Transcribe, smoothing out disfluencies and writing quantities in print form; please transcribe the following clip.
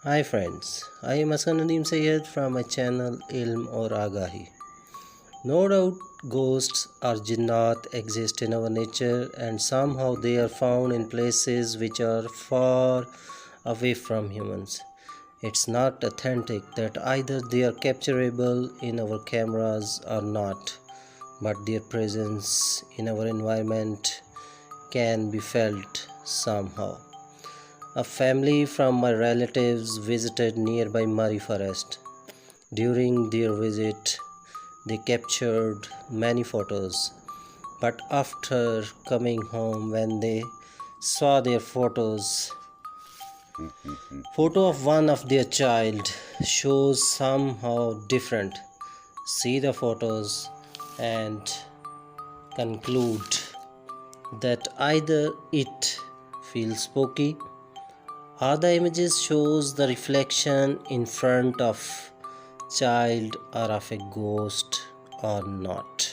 Hi friends, I am Askan Sayed from my channel Ilm or Agahi. No doubt ghosts or Jinnat exist in our nature and somehow they are found in places which are far away from humans. It's not authentic that either they are capturable in our cameras or not, but their presence in our environment can be felt somehow. A family from my relatives visited nearby Murray Forest. During their visit, they captured many photos. But after coming home, when they saw their photo of one of their child shows somehow different. See the photos and conclude that either it feels spooky or the images shows the reflection in front of child or of a ghost or not.